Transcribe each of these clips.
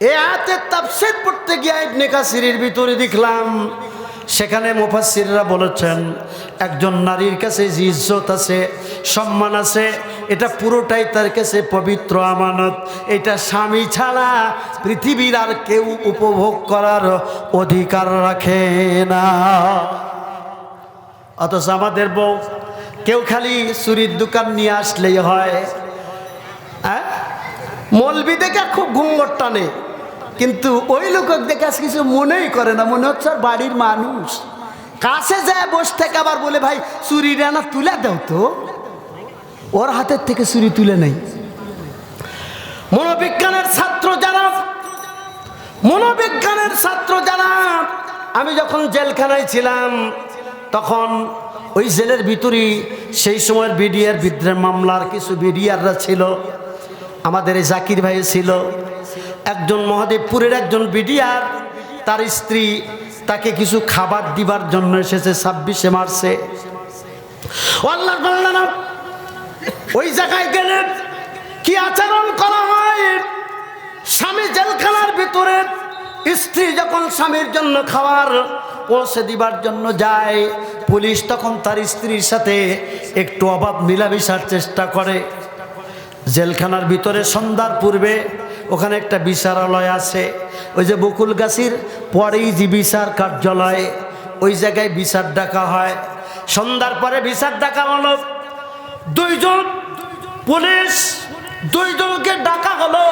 এই আয়াতের তাফসীর পড়তে গিয়ে ইবনে কাসিরের ভিতরে দেখলাম সেখানে মুফাসসিররা বলেছেন একজন নারীর কাছে যে ইজ্জত আছে, সম্মান আছে, এটা পুরোটাই তার কাছে পবিত্র আমানত। এটা স্বামী ছাড়া পৃথিবীর আর কেউ উপভোগ করার অধিকার রাখে না। অথচ আমাদের বউ কেউ খালি চুরির দোকান নিয়ে আসলেই হয়, হ্যাঁ, মৌলবি দেখে খুব ঘুঙ্গর টানে, কিন্তু ওই লোক দেখে কিছু মনেই করে না, মনে হচ্ছে আর বাড়ির মানুষ। কাছে যায় বসে থেকে আবার বলে ভাই চুরিটা না তুলে দাও তো, ওর হাতের থেকে চুরি তুলে নেই। মনোবিজ্ঞানের ছাত্র যারা, আমি যখন জেলখানায় ছিলাম তখন ওই জেলের ভিতরে সেই সময়ের বিডিআর বিদ্রোহ মামলার কিছু বিডিআররা ছিল, আমাদের এই জাকির ভাই ছিল, একজন মহাদেবপুরের একজন বিডিআর, তার স্ত্রী তাকে কিছু খাবার দিবার জন্য এসেছে 26শে মার্চে। আল্লাহর বান্দারা ওই জায়গায় গেলে কি আচরণ করা হয়, স্বামী জেলখানার ভিতরে স্ত্রী যখন স্বামীর জন্য খাবার পৌঁছে দিবার জন্য যায়, পুলিশ তখন তার স্ত্রীর সাথে একটু অভাব মিলামিশার চেষ্টা করে। জেলখানার ভিতরে সন্ধ্যার পূর্বে ওখানে একটা বিচারালয় আছে, ওই যে বকুলগাছির পরেই যে বিচার কার্যালয়, ওই জায়গায় বিচার ডাকা হয়। সন্ধ্যার পরে বিচার ডাকা হলো, দুইজন পুলিশ, দুইজনকে ডাকা হলো।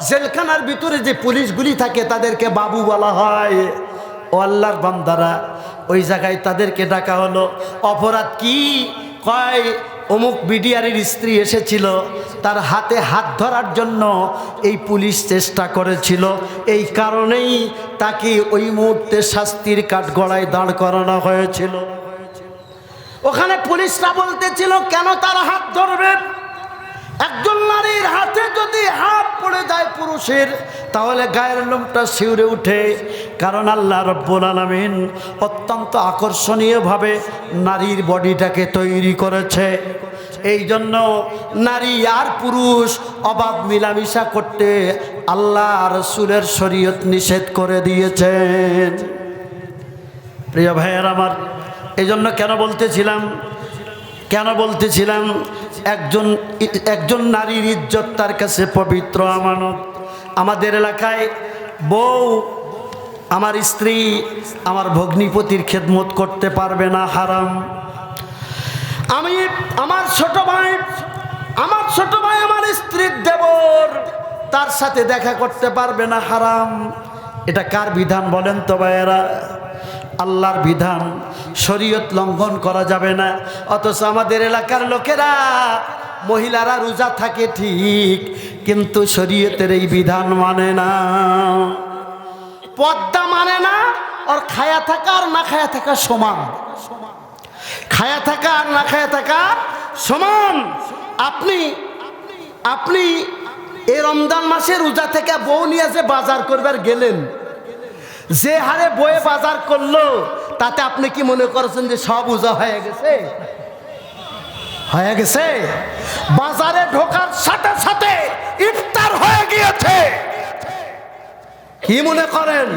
জেলখানার ভিতরে যে পুলিশগুলি থাকে তাদেরকে বাবু বলা হয়। ও আল্লাহর বান্দারা, ওই জায়গায় তাদেরকে ডাকা হলো। অপরাধ কি? কয় অমুক বিডিআরের স্ত্রী এসেছিল, তার হাতে হাত ধরার জন্য এই পুলিশ চেষ্টা করেছিল, এই কারণেই তাকে ওই মুহূর্তে শাস্তির কাঠগড়ায় দাঁড় করানো হয়েছিল। ওখানে পুলিশরা বলতেছিল কেন তার হাত ধরবে? একজন নারীর হাতে যদি হাত পড়ে যায় পুরুষের, তাহলে গায়ের লোমটা শিউরে উঠে, কারণ আল্লাহ রব্বুল আলামিন অত্যন্ত আকর্ষণীয়ভাবে নারীর বডিটাকে তৈরি করেছে। এই জন্য নারী আর পুরুষ অবাধ মিলামিশা করতে আল্লাহ রাসূলের শরীয়ত নিষেধ করে দিয়েছেন। প্রিয় ভাইয়ের আমার, এই জন্য কেন বলতেছিলাম একজন নারীর ইজ্জত তার কাছে পবিত্র আমানত। আমাদের এলাকায় বউ, আমার স্ত্রী আমার ভগ্নিপতির খেদমত করতে পারবে না, হারাম। আমার ছোট ভাই আমার স্ত্রীর দেবর, তার সাথে দেখা করতে পারবে না, হারাম। এটা কার বিধান বলেন তো ভাইয়েরা? আল্লাহর বিধান, শরীয়ত লঙ্ঘন করা যাবে না। অথচ আমাদের এলাকার লোকেরা, মহিলারা রোজা থাকে ঠিক, কিন্তু শরীয়তের এই বিধান মানে না, পর্দা মানে না। আর খায়া থাকা আর না খায়া থাকা সমান, খায়া থাকা আর না খায়া থাকা সমান। আপনি এই রমজান মাসে রোজা থেকে বউ নিয়ে যে বাজার করবার গেলেন, যে হারে বয়ে বাজার করলো, তাতে আপনি কি মনে করছেন যে সব উজা হয়ে গেছে? বাজারে ঢোকার সাথে সাথে ইফতার হয়ে গিয়েছে। কি মনে করেন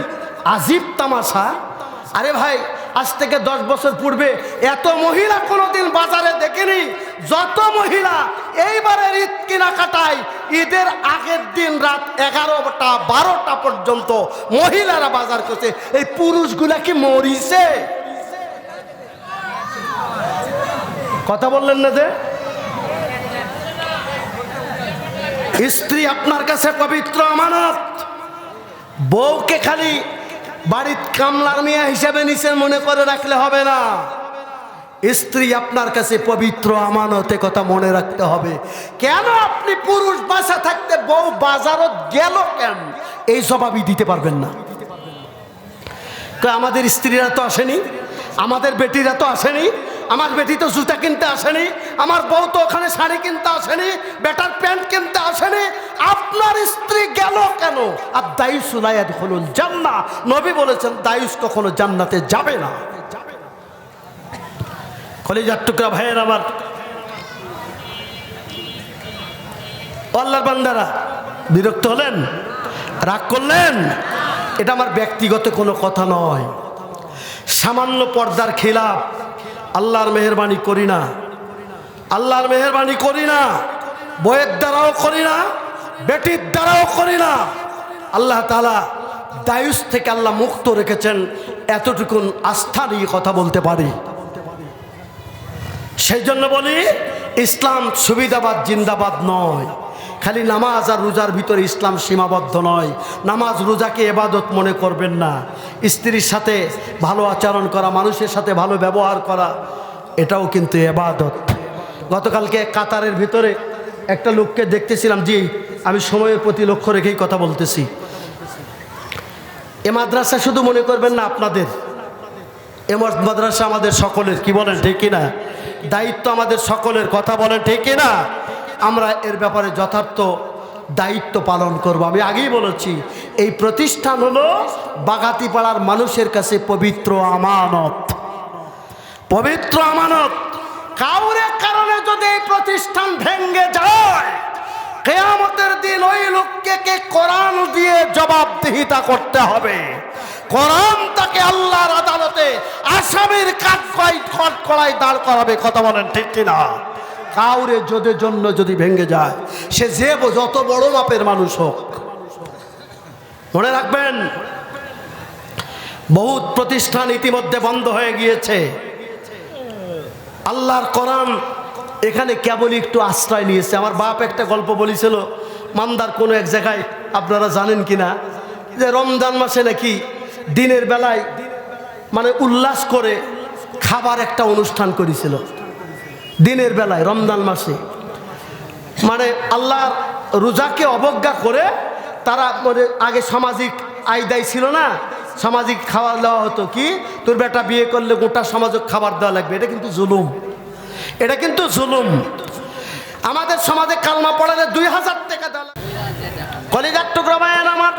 আজীব তামাশা? আরে ভাই, আজ থেকে 10 বছর পূর্বে এত মহিলা কোনোদিন বাজারে দেখেনি। যত মহিলা এইবারের ঈদ কেনাকাটায়, ঈদের আগের দিন রাত 11টা 12টা পর্যন্ত মহিলারা বাজার করছে। এই পুরুষগুলা কি মরিছে? কথা বললেন না যে? স্ত্রী আপনার কাছে পবিত্র আমানত। বউকে খালি বাড়ির কামলার মেয়ে হিসেবে নিচে মনে করে রাখলে হবে না। স্ত্রী আপনার কাছে পবিত্র আমানত, কথা মনে রাখতে হবে। কেন আপনি পুরুষ বাসা থাকতে বউ বাজারত গেল কেন, এই জবাবই দিতে পারবেন না। আমাদের স্ত্রীরা তো আসেনি, আমাদের বেটিরা তো আসেনি, আমার বেটি তো জুতা কিনতে আসেনি, আমার বউ তো ওখানে শাড়ি কিনতে আসেনি, বেটার প্যান্ট কিনতে আসেনি। আপনার স্ত্রী গেল কেন? আর দায়ুস লা ইয়াদখুলুল জান্নাহ, নবী বলেছেন দায়ুস কখনো জান্নাতে যাবে না। কলিজার টুকরা ভাইয়ের আমার, আল্লাহর বান্দারা, বিরক্ত হলেন? রাগ করলেন? এটা আমার ব্যক্তিগত কোনো কথা নয়। সামান্য পর্দার খিলাফ আল্লাহর মেহেরবানি করি না, আল্লাহর মেহেরবানি করি না, বইয়ের দ্বারাও করি না, বেটির দ্বারাও করি না। আল্লাহ তাআলা দায়ুস থেকে আল্লাহ মুক্ত রেখেছেন, এতটুকুন আস্থা নিয়ে কথা বলতে পারি। সেই জন্য বলি, ইসলাম সুবিধাবাদ জিন্দাবাদ নয়। খালি নামাজ আর রোজার ভিতরে ইসলাম সীমাবদ্ধ নয়। নামাজ রোজাকে এবাদত মনে করবেন না। স্ত্রীর সাথে ভালো আচরণ করা, মানুষের সাথে ভালো ব্যবহার করা, এটাও কিন্তু এবাদত। গতকালকে কাতারের ভিতরে একটা লোককে দেখতেছিলাম। জি, আমি সময়ের প্রতি লক্ষ্য রেখেই কথা বলতেছি। এ মাদ্রাসা শুধু মনে করবেন না আপনাদের, এ মাদ্রাসা আমাদের সকলের। কি বলেন, ঠিক কিনা? দায়িত্ব আমাদের সকলের। কথা বলেন, ঠিক কিনা? আমরা এর ব্যাপারে যথার্থ দায়িত্ব পালন করব। আমি আগেই বলেছি, এই প্রতিষ্ঠান হলো বাগাতিপাড়ার মানুষের কাছে পবিত্র আমানত, পবিত্র আমানত। কাউরে কারণে যদি এই প্রতিষ্ঠান ভেঙে যায়, কিয়ামতের দিন ওই লোককে কোরআন দিয়ে জবাবদিহিতা করতে হবে। কোরআন তাকে আল্লাহর আদালতে আসামির কাঠগড়ায় দাঁড় করাবে। কথা বলেন, ঠিক কিনা? কাউরে জন্য যদি ভেঙে যায়, সে যে যত বড় মাপের মানুষ হোক, মনে রাখবেন, বহুত প্রতিষ্ঠান ইতিমধ্যে বন্ধ হয়ে গিয়েছে। আল্লাহর কোরআন এখানে কেবলই একটু আশ্রয় নিয়েছে। আমার বাপ একটা গল্প বলেছিল, মান্দার কোনো এক জায়গায়, আপনারা জানেন কিনা, যে রমজান মাসে নাকি দিনের বেলায় মানে উল্লাস করে খাবার একটা অনুষ্ঠান করেছিল। দিনের বেলায় রমজান মাসে মানে আল্লাহর রোজাকে অবজ্ঞা করে তারা আগে সামাজিক আয়দায় ছিল না, সামাজিক খাবার দেওয়া হতো। কি, তোর বেটা বিয়ে করলে গোটা সমাজক খাবার দেওয়া লাগবে। এটা কিন্তু জুলুম, এটা কিন্তু জুলুম। আমাদের সমাজে কালমা পড়ালে 2000 টাকা দেওয়া লাগবে। কলিজার টুকরা ভাইয়ের আমার,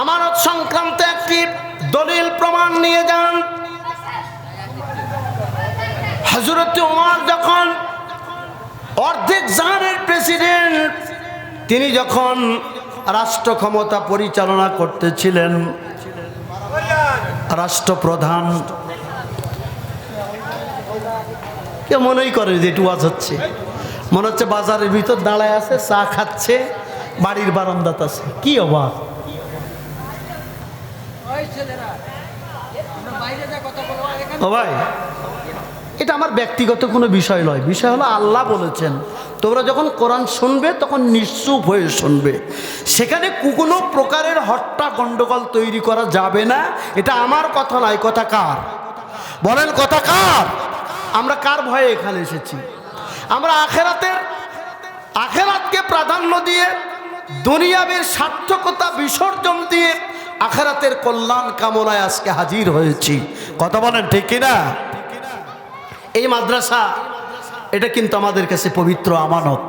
আমানত সংক্রান্ত একটি দলিল প্রমাণ নিয়ে যান। হযরত ওমর যখন অর্ধেক জাহানের প্রেসিডেন্ট, তিনি যখন রাষ্ট্র ক্ষমতা পরিচালনা করতেছিলেন, রাষ্ট্রপ্রধান, কে মনেই করে যে একটু ওয়াজ হচ্ছে, মনে হচ্ছে বাজারের ভিতর দাঁড়ায় আছে, চা খাচ্ছে, বাড়ির বারান্দাতে আছে। কি অবাক! ও ভাই, এটা আমার ব্যক্তিগত কোনো বিষয় নয়। বিষয় হলো আল্লাহ বলেছেন, তোমরা যখন কোরআন শুনবে তখন নিশ্চুপ হয়ে শুনবে। সেখানে কোনো প্রকারের হট্টা গন্ডগোল তৈরি করা যাবে না। এটা আমার কথা নয়। কথা কার? বলেন, কথা কার? আমরা কার ভয়ে এখানে এসেছি? আমরা আখেরাতকে প্রাধান্য দিয়ে, দুনিয়াবের সার্থকতা বিসর্জন দিয়ে আখেরাতের কল্যাণ কামনায় আজকে হাজির হয়েছি। কথা বলেন, ঠিক কিনা? এই মাদ্রাসা, এটা কিন্তু আমাদের কাছে পবিত্র আমানত।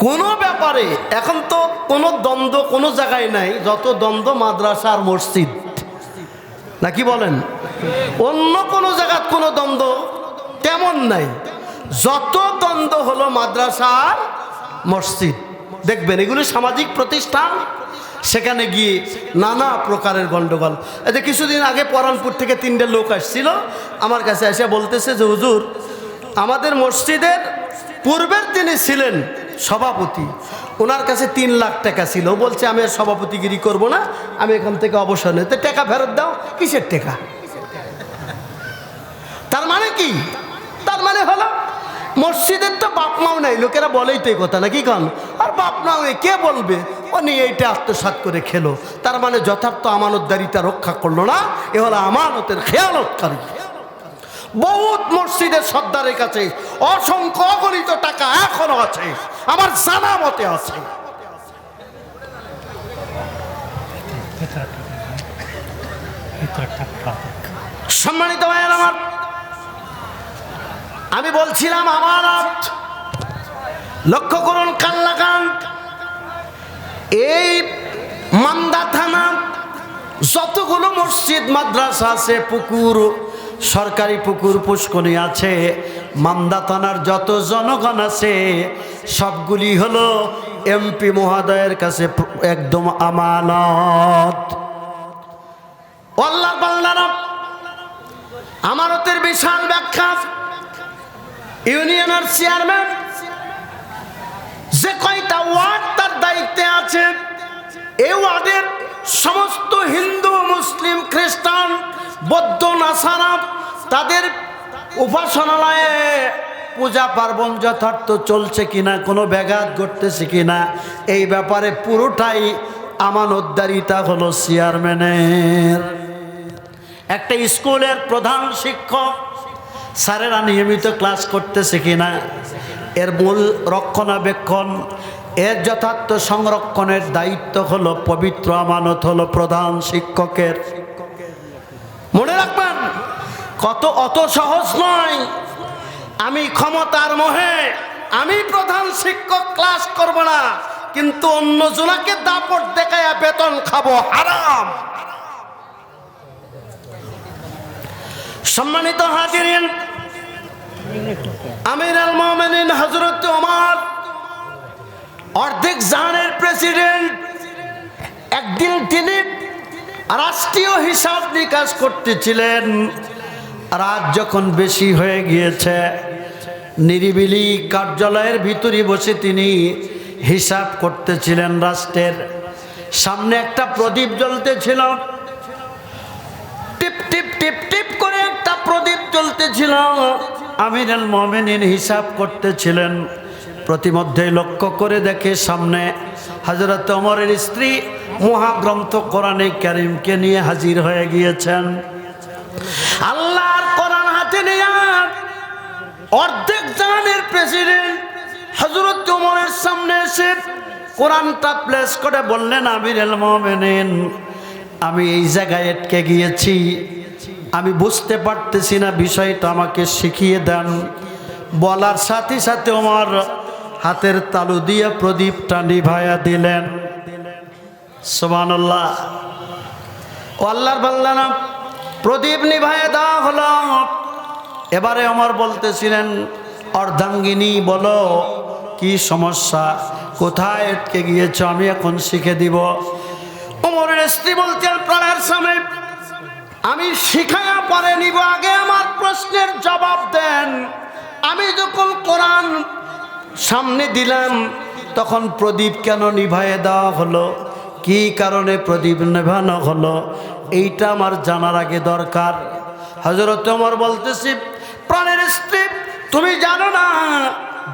কোনো ব্যাপারে এখন তো কোনো দ্বন্দ্ব কোনো জায়গায় নাই, যত দ্বন্দ্ব মাদ্রাসা আর মসজিদ, নাকি বলেন? অন্য কোনো জায়গার কোনো দ্বন্দ্ব তেমন নাই। যত দ্বন্দ্ব হলো মাদ্রাসা আর মসজিদ। দেখবেন এগুলো সামাজিক প্রতিষ্ঠান, সেখানে গিয়ে নানা প্রকারের গন্ডগোল। এই যে কিছুদিন আগে পরানপুর থেকে 3টে লোক আসছিল আমার কাছে, এসে বলতেছে যে হুজুর, আমাদের মসজিদের পূর্বের যিনি ছিলেন সভাপতি, ওনার কাছে 3 লাখ টাকা ছিল। বলছে আমি আর সভাপতিগিরি করব না, আমি এখান থেকে অবসর নিতে। টাকা ফেরত দাও। কিসের টাকা? তার মানে কি? তার মানে হলো মসজিদের তো বাপ মাও নাই। লোকেরা বলেই তো এই কথা, নাকি কন? আর বাপ মাও কে বলবে, ও নিয়ে এইটা আত্মসাৎ করে খেলো। তার মানে যথার্থ আমানতদারিতা রক্ষা করলো না। এ হলো আমানতের খেয়ালতকারী। বহুত মসজিদের সর্দারের কাছে অসংখ্য অগণিত টাকা এখনো আছে, আমার জানা মতে আছে। সম্মানিত ভাইয়ের আমার, আমি বলছিলাম আমানত। লক্ষ্য করুন, কাল্লাকান, এই মান্দা থানা যতগুলো মসজিদ মাদ্রাসা আছে, পুকুর, সরকারি পুকুর পুষ্করণী আছে, মান্দা থানার যত জনগণ আছে, সবগুলি হলো এমপি মহোদয়ের কাছে একদম আমানত। আল্লাহ বান্দারা, আমানতের বিশাল ব্যাখ্যা। ইউনিয়নের চেয়ারম্যান যে কয়টা ওয়ার্ড তার দায়িত্বে আছে, এই ওয়ার্ডের সমস্ত হিন্দু, মুসলিম, খ্রিস্টান, বৌদ্ধ, নাসারা তাদের উপাসনালয়ে পূজা পার্বণ যথার্থ চলছে কিনা, কোনো ব্যাঘাত ঘটতেছে কিনা, এই ব্যাপারে পুরোটাই আমানতদারিতা হলো চেয়ারম্যানের। একটা স্কুলের প্রধান শিক্ষক, স্যারেরা নিয়মিত ক্লাস করতেছে কিনা, এর মূল রক্ষণাবেক্ষণ, এর যথার্থ সংরক্ষণের দায়িত্ব হলো, পবিত্র আমানত হলো প্রধান শিক্ষকের। মনে রাখবেন, অত সহজ নয়। আমি ক্ষমতার মোহে আমি প্রধান শিক্ষক ক্লাস করব না, কিন্তু অন্য জনাকে দাপট দেখায় বেতন খাবো, হারাম। সম্মানিত হাজিরিন, আমিরুল মুমিনিন হযরত ওমর, অর্ধেক জাহানের প্রেসিডেন্ট, একদিন তিনি রাষ্ট্রীয় হিসাব নিকাশ করতেছিলেন। রাত যখন বেশি হয়ে গিয়েছে, নিরিবিলি কার্যালয়ের ভিতরে বসে তিনি হিসাব করতেছিলেন। রাষ্ট্রের সামনে একটা প্রদীপ জ্বলতেছিল, টিপ টিপ টিপ টিপ করে একটা প্রদীপ জ্বলতেছিল। আমিরুল মুমিনিন হিসাব করতেছিলেন। প্রতিমধ্যেই লক্ষ্য করে দেখে সামনে হযরত ওমরের স্ত্রী মহাগ্রন্থ কোরআনে কারীমকে নিয়ে হাজির হয়ে গিয়েছেন। আল্লাহর কোরআন হাতে নিয়ে অর্ধেক জাহানের প্রেসিডেন্ট হযরত ওমরের সামনে এসে কোরআনটা প্লেস করে বললেন, আমিরুল মুমিনিন, আমি এই জায়গায় আটকে গিয়েছি, আমি বুঝতে পারতেছি না, বিষয়টা আমাকে শিখিয়ে দেন। বলার সাথে সাথে ওমর হাতের তালু দিয়ে প্রদীপটা নিভায়া দিলেন। সুবহানাল্লাহ। ও আল্লাহর বান্দারা, প্রদীপ নিভায়া দেওয়া হলো। এবারে ওমর বলতেছিলেন, অর্ধাঙ্গিনী বলো কি সমস্যা, কোথায় আটকে গিয়েছো, আমি এখন শিখে দিব। ওমরের স্ত্রী বলতেন, প্রাণের স্বামী, আমি শিখায়া পরে নিব, আগে আমার প্রশ্নের জবাব দেন। আমি যখন কোরআন সামনে দিলাম, তখন প্রদীপ কেন নিভায়ে দেওয়া হলো, কি কারণে প্রদীপ নেভানো হলো, এইটা আমার জানার আগে দরকার। হযরত ওমর বলতেছি, প্রাণের স্ত্রী, তুমি জানো না,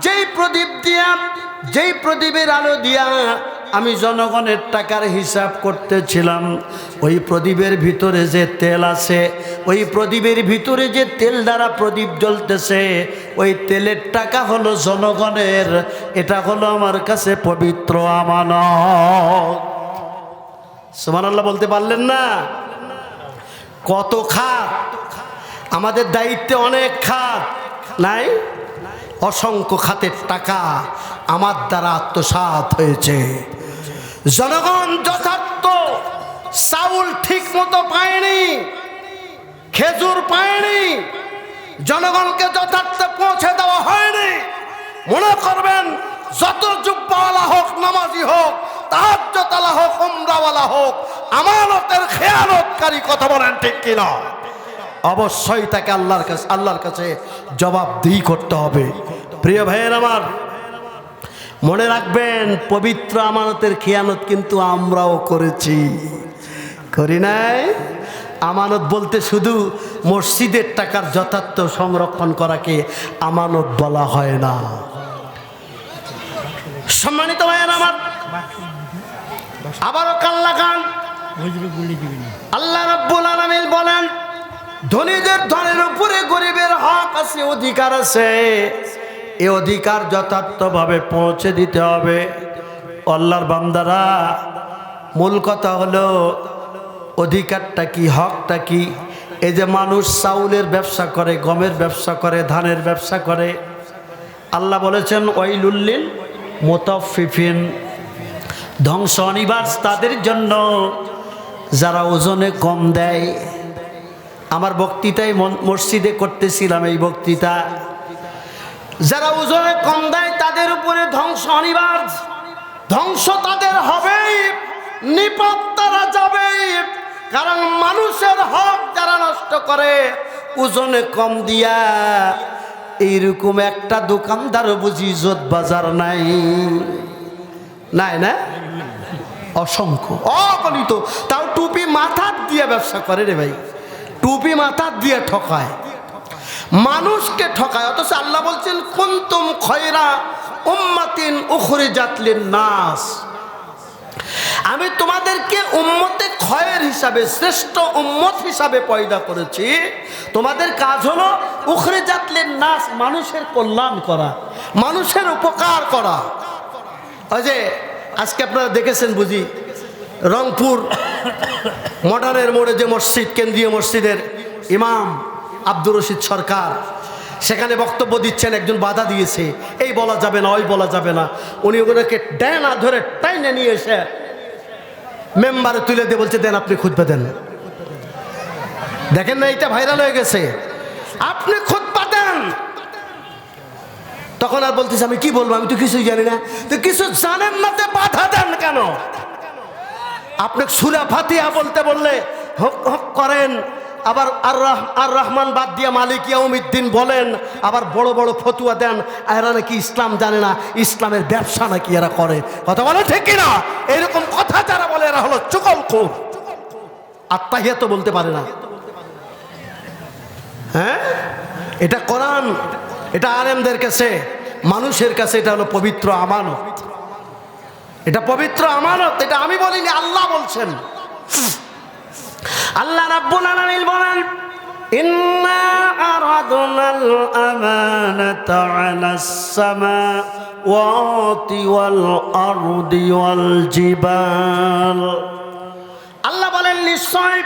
যেই প্রদীপ দিয়া, যেই প্রদীপের আলো দিয়া আমি জনগণের টাকার হিসাব করতেছিলাম, ওই প্রদীপের ভিতরে যে তেল আছে, ওই প্রদীপের ভিতরে যে তেল দ্বারা প্রদীপ জ্বলতেছে, ওই তেলের টাকা হলো জনগণের। এটা হলো আমার কাছে পবিত্র আমানত। সুবহানাল্লাহ বলতে পারলেন না? কত খাত, আমাদের দায়িত্বে অনেক খাত নাই, অসংখ্য খাতের টাকা আমার দ্বারা আত্মসাৎ হয়েছে। জনগণ যথার্থ চাউল ঠিক মতো পায়নি, খেজুর পায়নি, জনগণকে যথার্থ পৌঁছে দেওয়া হয়নি। মনে করবেন, যত জুব্বাওয়ালা হোক, নামাজি হোক, তাহাজ্জুদওয়ালা হোক, উমরাওয়ালা হোক, আমানতের খেয়ানতকারী, কথা বলেন ঠিক কিনা? অবশ্যই তাকে আল্লাহর কাছে জবাবদিহি করতে হবে। প্রিয় ভাইয়ের আমার, মনে রাখবেন, পবিত্র আমানতের খেয়ানত কিন্তু আমরাও করেছি, করি নাই? আমানত বলতে শুধু মসজিদের টাকার যথার্থ সংরক্ষণ করাকে আমানত বলা হয় না। সম্মানিত ভাইয়ের আমার, আবারও কাল্লা খান, আল্লাহ রাব্বুল আলামিন বলেন, ধনীদের ধনের উপরে গরিবের হক আছে, অধিকার আছে। এই অধিকার যথার্থভাবে পৌঁছে দিতে হবে। আল্লাহর বান্দারা, মূল কথা হলো অধিকারটা কি, হকটা কি। এই যে মানুষ চাউলের ব্যবসা করে, গমের ব্যবসা করে, ধানের ব্যবসা করে, আল্লাহ বলেছেন, ওয়াইলুল লিল মুতাফফিফিন, ধ্বংস অনিবার্য তাদের জন্য যারা ওজনে কম দেয়। আমার বক্তৃতায় মসজিদে করতেছিলাম এই বক্তৃতা, যারা ওজনে কম দেয় তাদের উপরে ধ্বংস অনিবার্য। ধ্বংস তাদের হবেই, নিপাত তারা যাবেই। কারণ মানুষের হক যারা নষ্ট করে ওজনে কম দিয়া, এইরকম একটা দোকানদার বুঝি ইজ্জত বাজার নাই, নাই না? অসংখ্য অগণিত। তাও টুপি মাথার দিয়ে ব্যবসা করে রে ভাই, টুপি মাথার দিয়ে ঠকায়, মানুষকে ঠকায়। অথচ আল্লাহ বলছেন কুনতুম খয়রা উম্মাতিন উখরিজাত লিন-নাস, আমি তোমাদেরকে উম্মতে খয়ের হিসাবে, শ্রেষ্ঠ উম্মত হিসাবে পয়দা করেছি। তোমাদের কাজ হলো উখরিজাত লিন-নাস, মানুষের কল্যাণ করা, মানুষের উপকার করা। ওই যে আজকে আপনারা দেখেছেন বুঝি রংপুর মডার্নের মোড়ে যে মসজিদ, কেন্দ্রীয় মসজিদের ইমাম আব্দুর রশিদ সরকার, সেখানে বক্তব্য দিচ্ছেন, একজন বাধা দিয়েছে, এই বলা যাবে না, ওই বলা যাবে না। উনি ওনাকে ডানা ধরে টাইনে নিয়ে এসে মেম্বারে তুলে দিয়ে বলছে দেন আপনি খুতবা দেন। দেখেন না, এটা ভাইরাল হয়ে গেছে, আপনি খুতবা দেন। তখন আর বলতেছে আমি কি বলবো, আমি তো কিছুই জানি না। তো কিছু জানেন না তে বাধা দেন কেন? আপনি সূরা ফাতিহা বলতে বললে হক হক করেন, আবার আর রহমান বাদ দিয়ে মালিক ইয়াউমিদ্দিন বলেন, আবার বড় বড় ফতুয়া দেন এরা নাকি ইসলাম জানে না, ইসলামের ব্যবসা নাকি এরা করে। কথা বলে ঠিক কিনা? এরকম কথা যারা বলে এরা হলো চুগলখোর, আত্মাহিয়াত বলতে পারে না। হ্যাঁ, এটা কোরআন, এটা আলেমদের কাছে, মানুষের কাছে এটা হলো পবিত্র আমানত, এটা পবিত্র আমানত। এটা আমি বলিনি, আল্লাহ বলছেন। আল্লাহ রাব্বুল আলামিন বলেন ইন্না আরাদনাল আমানাতা আলাস সামাওয়াতি ওয়াল আরদি ওয়াল জিবাল। আল্লাহ বলেন নিশ্চয়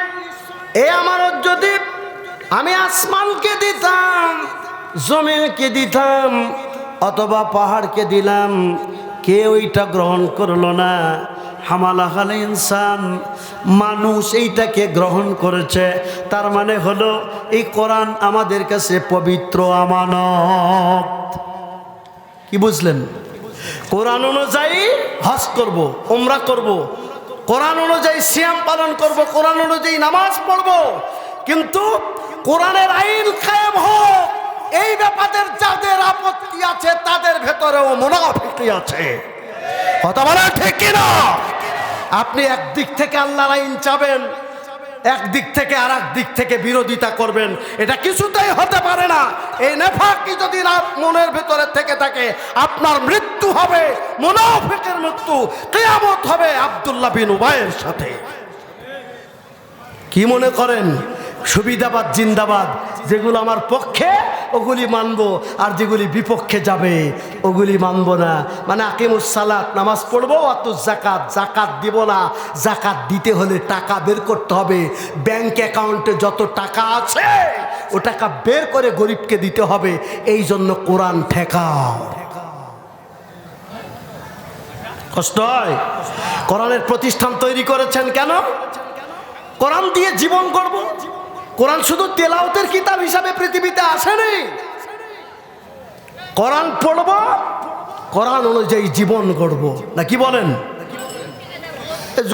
এই আমানত যদি আমি আসমানকে দিতাম, জমিনকে দিতাম, অথবা পাহাড়কে দিলাম, কেউ এইটা গ্রহণ করলো না। হামালাহাল ইনসান, মানুষ এইটাকে গ্রহণ করেছে। তার মানে হলো এই কোরআন আমাদের কাছে পবিত্র আমানত। কি বুঝলেন? কোরআন অনুযায়ী হজ করব, উমরা করব, কোরআন অনুযায়ী সিয়াম পালন করব, কোরআন অনুযায়ী নামাজ পড়ব, কিন্তু কোরআনের আইন কায়েম হোক, এই ব্যাপারে যাদের আপত্তি আছে তাদের ভেতরেও মুনাফিকি আছে। কথা বলা ঠিক কিনা? আপনি একদিক থেকে আল্লাহর আইন চাবেন, একদিক থেকে আর এক দিক থেকে বিরোধিতা করবেন, এটা কিছুতেই হতে পারে না। এই নেফাকি যদি মনের ভেতরে থেকে থাকে, আপনার মৃত্যু হবে, মুনাফিকের মৃত্যু, কিয়ামত হবে আব্দুল্লাহ বিন উবাইয়ের সাথে। কি মনে করেন সুবিধাবাদ জিন্দাবাদ? যেগুলো আমার পক্ষে ওগুলি মানবো, আর যেগুলি বিপক্ষে যাবে ওগুলি মানবো না। মানে আকিমুস সালাত, নামাজ পড়বো, অত জাকাত, জাকাত দিব না। জাকাত দিতে হলে টাকা বের করতে হবে, ব্যাংক অ্যাকাউন্টে যত টাকা আছে ও টাকা বের করে গরিবকে দিতে হবে। এই জন্য কোরআন ঠেকাও। কষ্ট হয়। কোরআনের প্রতিষ্ঠান তৈরি করেছেন কেন? কোরআন দিয়ে জীবন গড়ব। কোরআন শুধু তেলাওয়াতের কিতাব হিসাবে পৃথিবীতে আসেনি। কোরআন পড়ব, কোরআন অনুযায়ী জীবন গড়ব, না কি বলেন?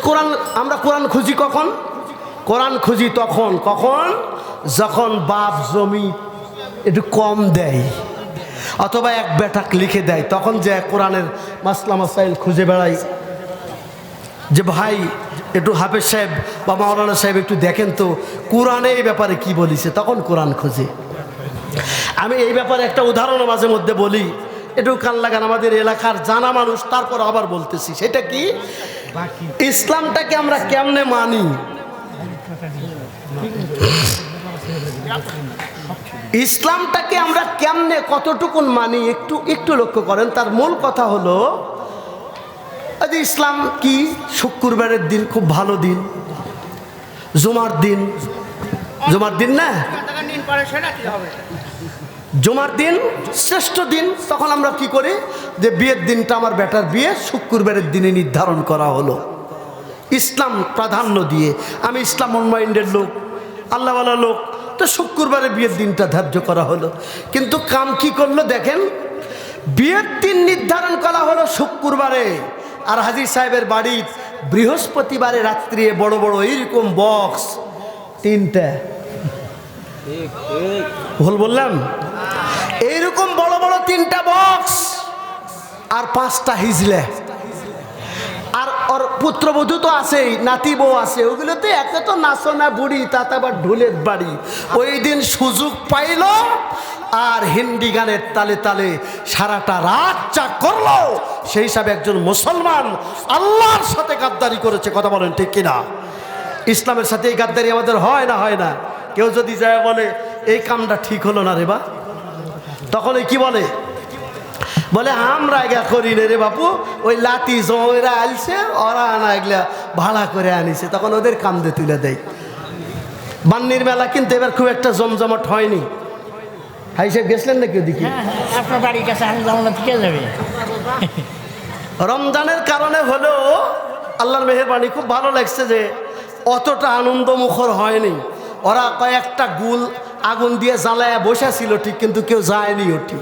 কোরআন, আমরা কোরআন খুঁজি কখন? কোরআন খুঁজি তখন, কখন? যখন বাপ জমি একটু কম দেয় অথবা এক বেটাক লিখে দেয়, তখন যে কোরআনের মাসলা মাসাইল খুঁজে বেড়াই, যে ভাই একটু হাফেজ সাহেব বা মাওলানা সাহেব একটু দেখেন তো কোরআনে এই ব্যাপারে কি বলিছে, তখন কোরআন খুঁজে। আমি এই ব্যাপারে একটা উদাহরণ মাঝে মধ্যে বলি, একটু কান লাগান, আমাদের এলাকার জানা মানুষ, তারপর আবার বলতেছি। সেটা কি? ইসলামটাকে আমরা কেমনে মানি, ইসলামটাকে আমরা কেমনে কতটুকুন মানি, একটু একটু লক্ষ্য করেন। তার মূল কথা হলো ইসলাম কি? শুক্রবারের দিন খুব ভালো দিন, জুমার দিন, জুমার দিন না, জুমার দিন শ্রেষ্ঠ দিন। তখন আমরা কি করি, যে বিয়ের দিনটা আমার বেটার বিয়ে শুক্রবারের দিনে নির্ধারণ করা হলো, ইসলাম প্রাধান্য দিয়ে। আমি ইসলাম মাইন্ডের লোক, আল্লাহওয়ালা লোক, তো শুক্রবারে বিয়ের দিনটা ধার্য করা হলো। কিন্তু কাম কি করলো দেখেন, বিয়ের দিন নির্ধারণ করা হলো শুক্রবারে, আর হাজির সাহেবের বাড়ির বৃহস্পতিবারে রাত্রে বড় বড় এইরকম বক্স 3টা, ভুল বললাম? এইরকম বড় বড় 3টা বক্স আর 5টা হিজলে, আর ওর পুত্রবধূ তো আছেই, নাতি বউ আছে, ওগুলোতে একে তো নাচো না বুড়ি, তাতে আবার ঢোলের বাড়ি। ওই দিন সুযোগ পাইল আর হিন্দি গানের তালে তালে সারাটা রাত চা করলো। সেই হিসাবে একজন মুসলমান আল্লাহর সাথে গাদ্দারি করেছে, কথা বলেন ঠিক কিনা? ইসলামের সাথে এই গাদ্দারি আমাদের হয় না? হয় না? কেউ যদি যায় বলে এই কামটা ঠিক হলো না রে বা, তখন এই কি বলে? বলে আমরা এগুলা করি না রে বাপু, ওই লাতি জমেরা আলছে, ওরা আনা এগুলা ভাড়া করে আনিছে, তখন ওদের কান্দে তুলে দেয়। বান্নির মেলা কিন্তু এবার খুব একটা জমজমাট হয়নি। হাই সাহেব গেছিলেন নাকি ওদিকে? আপনার বাড়ির কাছে আমি যাবো না, ঠিক যাবে। রমজানের কারণে হলেও আল্লাহর মেহেরবানি খুব ভালো লাগছে যে অতটা আনন্দমুখর হয়নি। ওরা কয়েকটা গুল আগুন দিয়ে জ্বালায় বসেছিল ঠিক, কিন্তু কেউ যায়নি ওটি।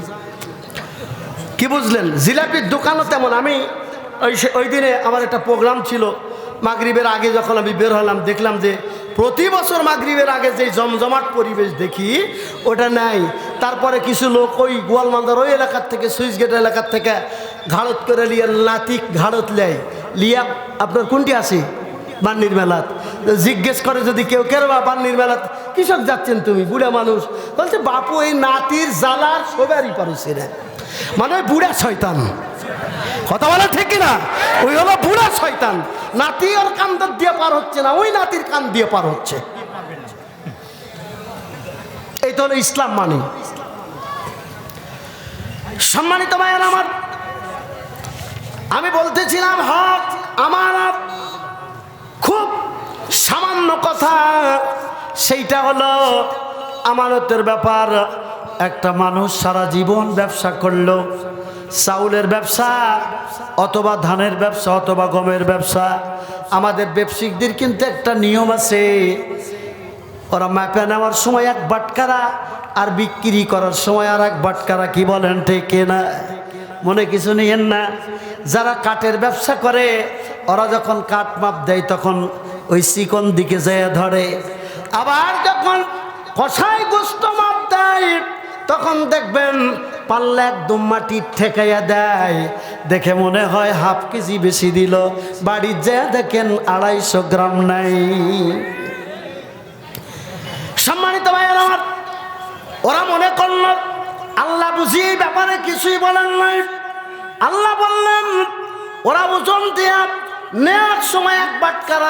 কি বুঝলেন? জিলাপির দোকানও তেমন। আমি ওই দিনে আমার একটা প্রোগ্রাম ছিল, মাগরিবের আগে যখন আমি বের হলাম দেখলাম যে প্রতি বছর মাগরিবের আগে যে জমজমাট পরিবেশ দেখি ওটা নাই। তারপরে কিছু লোক ওই গোয়ালমান্দার ওই এলাকার থেকে, সুইচ গেট এলাকার থেকে ঘাড়ত করে লিয়ে নাতিক ঘাড়ত লেয় লিয়া আপনার কোনটি আছে বান্নির মেলাত, জিজ্ঞেস করে যদি কেউ কেরবা বান্নির মেলাত কৃষক যাচ্ছেন তুমি, বুড়া মানুষ বলছে বাপু এই নাতির জ্বালার সবারই পারছে না, মানে ওই বুড়া শয়তান, কথা বলা ঠিক কিনা? ওই হলো বুড়া শয়তান। নাতি ওর কান দিয়ে পার হচ্ছে না, ওই নাতির কান দিয়ে পার হচ্ছে। এই তো হলো ইসলাম মানে। সম্মানিত ভাইয়ের আমার, আমি বলতেছিলাম হক আমানত খুব সামান্য কথা, সেইটা হলো আমানতের ব্যাপার। একটা মানুষ সারা জীবন ব্যবসা করলো, চাউলের ব্যবসা অথবা ধানের ব্যবসা অথবা গমের ব্যবসা, আমাদের ব্যবসায়িকদের কিন্তু একটা নিয়ম আছে, ওরা মাপে নেওয়ার সময় এক বাটকারা আর বিক্রি করার সময় আর এক বাটকারা। কি বলেন ঠিক না? মনে কিছু নিয়েন না। যারা কাঠের ব্যবসা করে ওরা যখন কাঠ মাপ দেয় তখন ওই চিকন দিকে যেয়ে ধরে, আবার যখন কষাই গোস্ত মাপ দেয় তখন দেখবেন পাল্লা একদম মাটির ঠেকাইয়া দেয়, দেখে মনে হয় হাফ কেজি বেশি দিল, বাড়ির যা দেখেন 250 গ্রাম নাই। সম্মানিত ভাইয়ের আমার, ওরা মনে করল আল্লাহ বুঝি এই ব্যাপারে কিছুই বলেন নাই। আল্লাহ বললেন ওরা ওজন দিয়া নেওয়ার সময় এক বাটকারা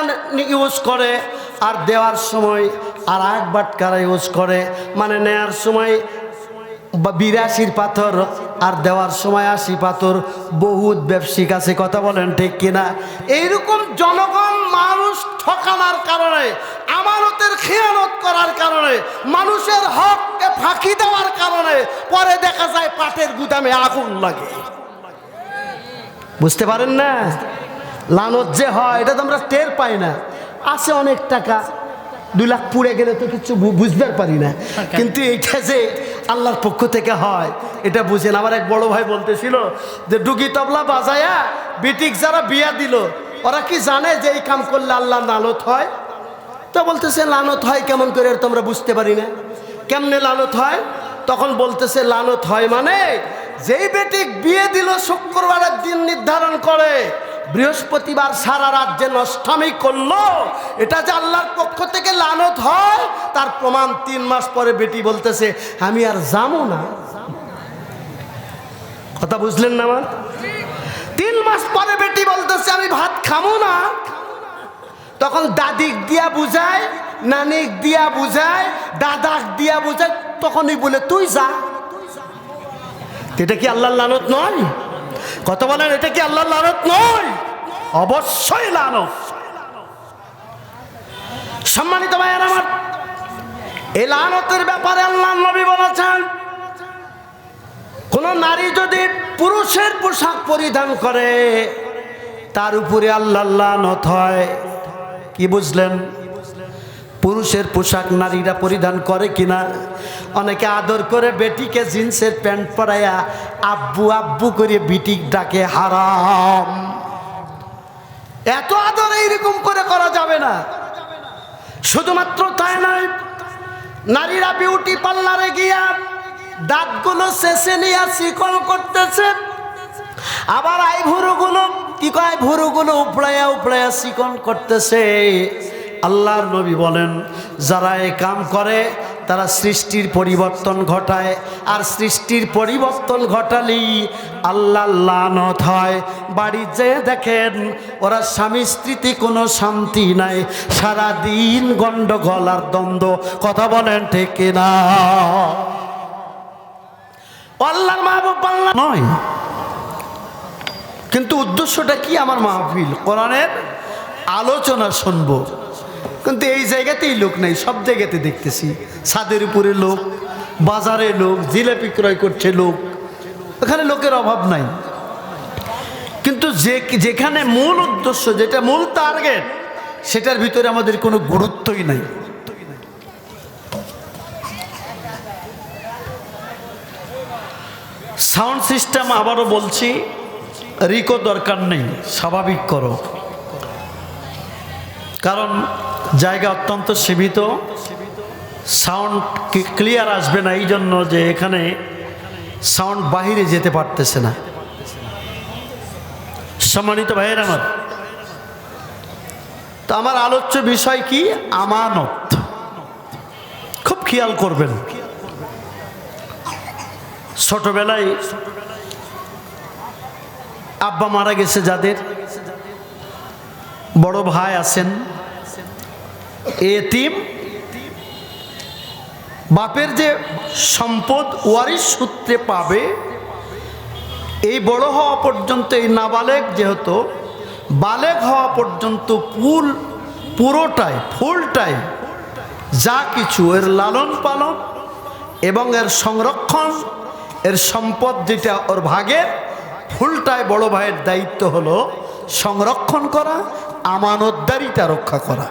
ইউজ করে আর দেওয়ার সময় আর এক বাটকারা ইউজ করে, মানে নেওয়ার সময় 82 পাথর আর দেওয়ার সময় 80 পাথর। বহুত ব্যবসায়িক আছে, কথা বলেন ঠিক কিনা? এইরকম জনগণ মানুষ ঠকানোর কারণে, আমানতের খেয়ানত করার কারণে, মানুষের হককে ফাঁকি দেওয়ার কারণে পরে দেখা যায় পাটের গুদামে আগুন লাগে। বুঝতে পারেন না? লানত যে হয় এটা তো আমরা টের পাই না। আছে অনেক টাকা, 2 লাখ পুড়ে গেলে তো কিছু বুঝতে পারি না, কিন্তু এইটা যে আল্লাহর পক্ষ থেকে হয় এটা বুঝেন। আমার এক বড় ভাই বলতেছিল যে ডুগি তবলা বাজায়া বিটিক যারা বিয়া দিল ওরা কি জানে যে এই কাম করলে আল্লাহ লানত হয়? তো বলতেছে লানত হয় কেমন করে, তোমরা বুঝতে পারি না, কেমনে লানত হয়? তখন বলতেছে লানত হয় মানে যেই বেটিক বিয়ে দিল শুক্রবারের দিন নির্ধারণ করে, বৃহস্পতিবার সারা রাত যে নষ্টামি করলো, এটা যে আল্লাহর পক্ষ থেকে লানত হয় তার প্রমাণ 3 মাস পরে বেটি বলতেছে আমি আর যাবো না। কথা বুঝলেন না আমার? 3 মাস পরে বেটি বলতেছে আমি ভাত খাবো না। তখন দাদিক দিয়া বুঝায়, নানিক দিয়া বুঝায়, দাদাক দিয়া বুঝায়, তখনই বলে তুই যা। এটা কি আল্লাহর লানত নয়? কথা বলেন, এটা কি আল্লাহর লানত নয়? অবশ্যই লানত। সম্মানিত ভাইয়ের আমার, এই লানতের ব্যাপারে আল্লাহর নবী বলেছেন কোন নারী যদি পুরুষের পোশাক পরিধান করে তার উপরে আল্লাহর লানত হয়। কি বুঝলেন? পুরুষের পোশাক নারীরা পরিধান করে কিনা? অনেকে আদর করে বেটিকে জিন্সের প্যান্ট পরাইয়া আব্বু আব্বু করে বিটিক ডাকে, হারাম। এত আদর এইরকম করে করা যাবে না। শুধুমাত্র তাই নয়, নারীরা বিউটি পার্লারে গিয়া দাঁতগুলো শেষে নিয়ে চিকন করতেছে, আবার আইভুরুগুলো কি কয় ভুরুগুলো উপড়াইয়া উপড়াইয়া চিকন করতেছে। আল্লাহর নবী বলেন, যারা এই কাম করে তারা সৃষ্টির পরিবর্তন ঘটায়, আর সৃষ্টির পরিবর্তন ঘটালেই আল্লাহর লানত হয়। বাড়ি যেয়ে দেখেন ওরা স্বামী স্ত্রীতে কোনো শান্তি নাই, সারাদিন গন্ডগোল আর দ্বন্দ্ব। কথা বলেন ঠিক কিনা? আল্লাহর মাহবুব আল্লাহ নয়, কিন্তু উদ্দেশ্যটা কি? আমার মাহফিল কোরআনের আলোচনা শুনবো, কিন্তু এই জায়গাতেই লোক নেই। সব জায়গাতে দেখতেছি ছাদের উপরে লোক, বাজারে লোক, জিলাপি ক্রয় করছে লোক, এখানে লোকের অভাব নাই। কিন্তু যেখানে মূল উদ্দেশ্য, যেটা মূল টার্গেট, সেটার ভিতরে আমাদের কোনো গুরুত্বই নাই। সাউন্ড সিস্টেম আবারও বলছি, রিকো দরকার নেই, স্বাভাবিক করো, কারণ জায়গা অত্যন্ত সীমিত, সাউন্ড ক্লিয়ার আসবে না, এই জন্য যে এখানে সাউন্ড বাহিরে যেতে পারতেছে না। সম্মানিত ভাইয়ের আমার, তো আমার আলোচ্য বিষয় কি? আমানত। খুব খেয়াল করবেন, ছোটবেলায় আব্বা মারা গেছে যাদের, বড় ভাই আছেন এতিম, বাপের যে সম্পদ ওয়ারিশ সূত্রে পাবে, এই বড় হওয়া পর্যন্ত, এই নাবালেগ যেহেতু বালেগ হওয়া পর্যন্ত পুরোটাই ফুলটাই যা কিছু এর লালন পালন এবং এর সংরক্ষণ, এর সম্পদ যেটা ওর ভাগের, ফুলটাই বড় ভাইয়ের দায়িত্ব হলো সংরক্ষণ করা, আমানতদারিতা রক্ষা করা।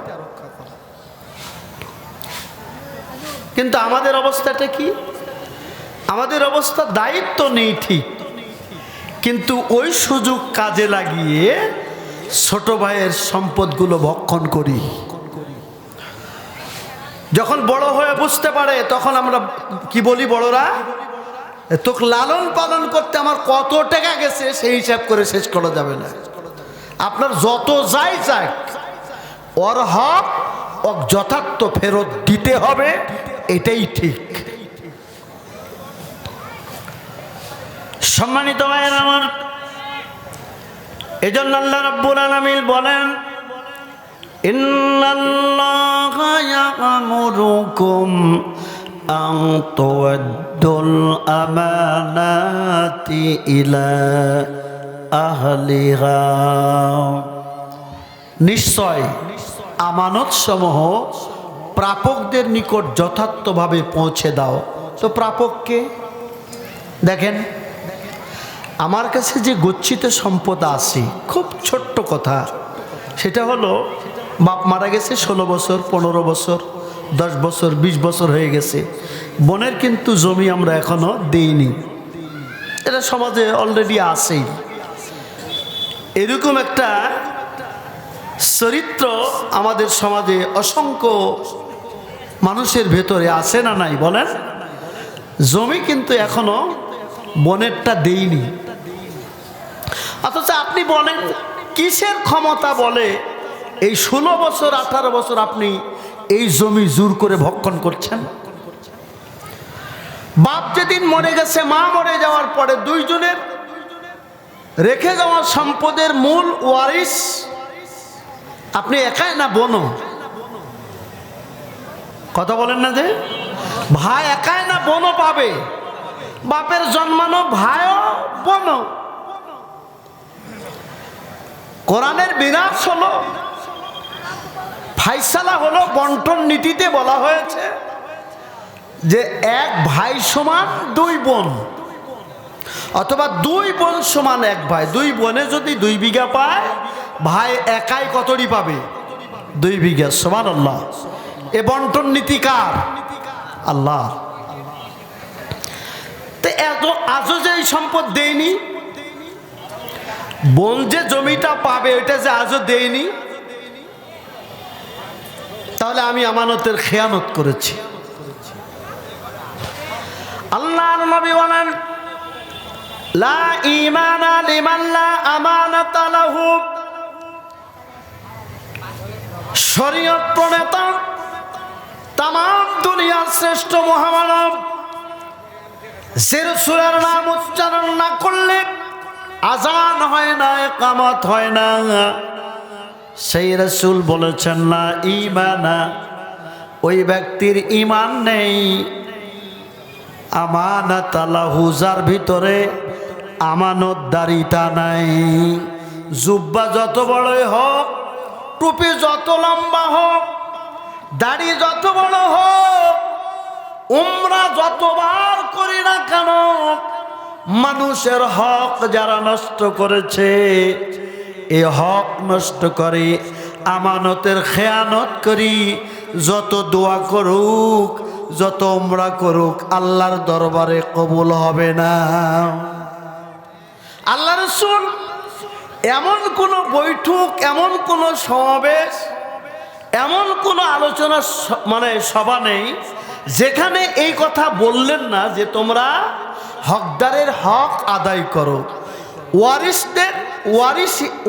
কিন্তু আমাদের অবস্থাটা কি? আমাদের অবস্থা দায়িত্ব নেই ঠিক, কিন্তু ওই সুযোগ কাজে লাগিয়ে ছোট ভাইয়ের সম্পদগুলো ভক্ষণ করি। যখন বড় হয়ে বুঝতে পারে তখন আমরা কি বলি, বড়রা তোকে লালন পালন করতে আমার কত টাকা গেছে সেই হিসাব করে শেষ করা যাবে না। আপনার যত যাই যাক, ওর হক যথার্থ ফেরত দিতে হবে, এটাই ঠিক। সম্মানিত ভাইয়ের আমার, এজন্য আল্লাহ রাব্বুল আলামিন বলেন, ইন্নাল্লাহা ইয়া'মুরুকুম আন তু'আদ্দুল আমানাতি ইলা আহলিহা। নিশ্চয় আমানত সমূহ প্রাপকদের নিকট যথার্থভাবে পৌঁছে দাও। তো প্রাপককে দেখেন, আমার কাছে যে গচ্ছিত সম্পদ আছে, খুব ছোট্ট কথা, সেটা হলো বাপ মারা গেছে 16 বছর, 15 বছর, 10 বছর, 20 বছর হয়ে গেছে, বোনের কিন্তু জমি আমরা এখনো দেইনি। এটা সমাজে অলরেডি আছেই। এরকম একটা চরিত্র আমাদের সমাজে অসংখ্য মানুষের ভেতরে আছে না নাই বলেন? জমি কিন্তু এখনো বোনেরটা দেইনি, অথচ আপনি বলেন কিসের ক্ষমতা বলে এই 16 বছর 18 বছর আপনি এই জমি জোর করে ভক্ষণ করছেন? বাপ যেদিন মরে গেছে, মা মরে যাওয়ার পরে দুইজনের রেখে যাওয়া সম্পদের মূল ওয়ারিশ আপনি একাই না বোনও? কথা বলেন না যে ভাই একাই না বোনও পাবে? বাপের জন্মানো ভাইও বোনও। কোরআনের বিনাশ হলো, ফাইসালা হলো, বন্টন নীতিতে বলা হয়েছে যে এক ভাই সমান 2 বোন, অথবা 2 বোন সমান 1 ভাই। 2 বোনে যদি 2 বিঘা পায়, ভাই একাই কতটি পাবে? 2 বিঘা। সুবহানাল্লাহ। এ বন্টন নীতি কার? আল্লাহ। তো এত আজও যে এই সম্পদ দেয়নি, বোন যে জমিটা পাবে ওইটা যে আজও দেয়নি, তাহলে আমি আমানতের খেয়ানত করেছি। আল্লাহর নবী বলেন, লা ঈমানা লিমান লা আমানাতা লাহু। শরীয়ত প্রণেতা তাম দুনিয়ার শ্রেষ্ঠ মহামানব, যে রাসূলের নাম উচ্চারণ না করলে আজান হয় না, ইকামত হয় না, সেই রাসূল বলেছেন না ঈমানা, ওই ব্যক্তির ঈমান নেই। আমানাত লাহু, যার ভিতরে আমানতদারিতা নাই। জুব্বা যত বড়ই হোক, টুপি যত লম্বা হোক, দাড়ি যত বড় হোক, উমরা যতবার করি না কেন, মানুষের হক যারা নষ্ট করেছে, এ হক নষ্ট করে, আমানতের খেয়ানত করি, যত দোয়া করুক, যত উমরা করুক, আল্লাহর দরবারে কবুল হবে না। আল্লাহ রাসূল এমন কোনো বৈঠক, এমন কোনো সমাবেশ, এমন কোনো আলোচনা মানে সভা নেই যেখানে এই কথা বললেন না যে তোমরা হকদারের হক আদায় করো, ওয়ারিসদের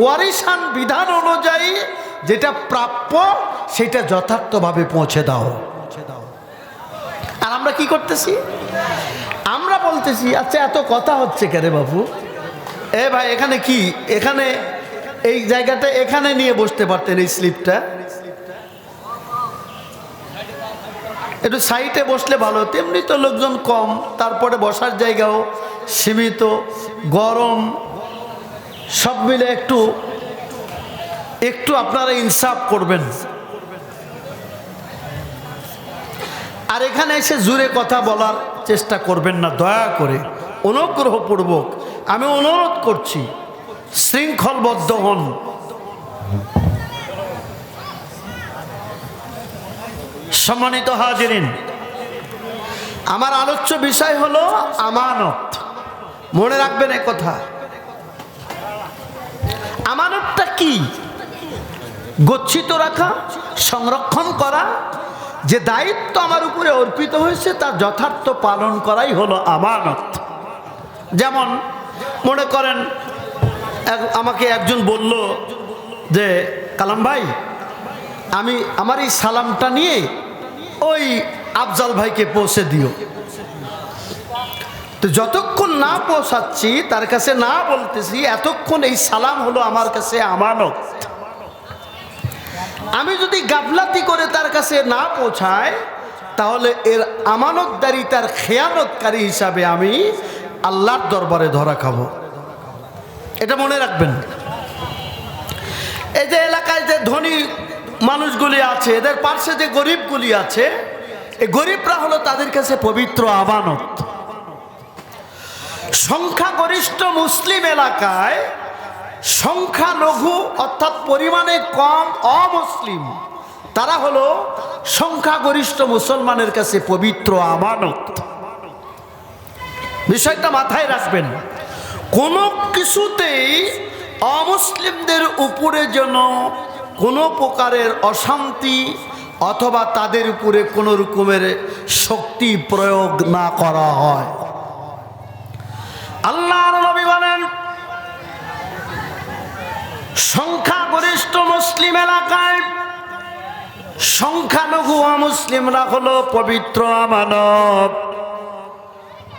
ওয়ারিসান বিধান অনুযায়ী যেটা প্রাপ্য সেটা যথার্থভাবে পৌঁছে দাও। আর আমরা কি করতেছি? আমরা বলতেছি আচ্ছা এত কথা হচ্ছে কেন বাবু, এ ভাই এখানে কি, এখানে এই জায়গাটা এখানে নিয়ে বসতে পারতেন, এই স্লিপটা একটু সাইডে বসলে ভালো। তেমনি তো লোকজন কম, তারপরে বসার জায়গাও সীমিত, গরম, সব মিলে একটু একটু আপনারা ইনসাফ করবেন। আর এখানে এসে জোরে কথা বলার চেষ্টা করবেন না, দয়া করে, অনুগ্রহপূর্বক আমি অনুরোধ করছি, শৃঙ্খলবদ্ধ হন। সম্মানিত হাজিরিন, আমার আলোচ্য বিষয় হলো আমানত। মনে রাখবেন এক কথা, আমানতটা কি? গচ্ছিত রাখা, সংরক্ষণ করা, যে দায়িত্ব আমার উপরে অর্পিত হয়েছে তার যথার্থ পালন করাই হলো আমানত। যেমন মনে করেন আমাকে একজন বলল যে কালাম ভাই, আমি আমার এই সালামটা নিয়ে ওই আফজাল ভাইকে পৌঁছে দিও। তো যতক্ষণ না পৌঁছাচ্ছি, তার কাছে না বলতেছি, এতক্ষণ এই সালাম হলো আমার কাছে আমানত। আমি যদি গাফলাতি করে তার কাছে না পৌঁছায়, তাহলে এর আমানতদারিতার খেয়ানতকারী হিসাবে আমি আল্লাহর দরবারে ধরা খাবো। এটা মনে রাখবেন। এই যে এলাকায় যে ধনী মানুষগুলি আছে, এদের পাশে যে গরিবগুলি আছে, এই গরিবরা হলো তাদের কাছে পবিত্র আমানত। সংখ্যাগরিষ্ঠ মুসলিম এলাকায় সংখ্যালঘু অর্থাৎ পরিমাণে কম অমুসলিম, তারা হলো সংখ্যাগরিষ্ঠ মুসলমানের কাছে পবিত্র আমানত। বিষয়টা মাথায় রাখবেন। কোনো কিছুতেই অমুসলিমদের উপরে যেন কোনো প্রকারের অশান্তি অথবা তাদের উপরে কোনো রকমের শক্তি প্রয়োগ না করা হয়। আল্লাহর নবী বলেন, সংখ্যাগরিষ্ঠ মুসলিম এলাকায় সংখ্যালঘু অমুসলিমরা হলো পবিত্র আমানত।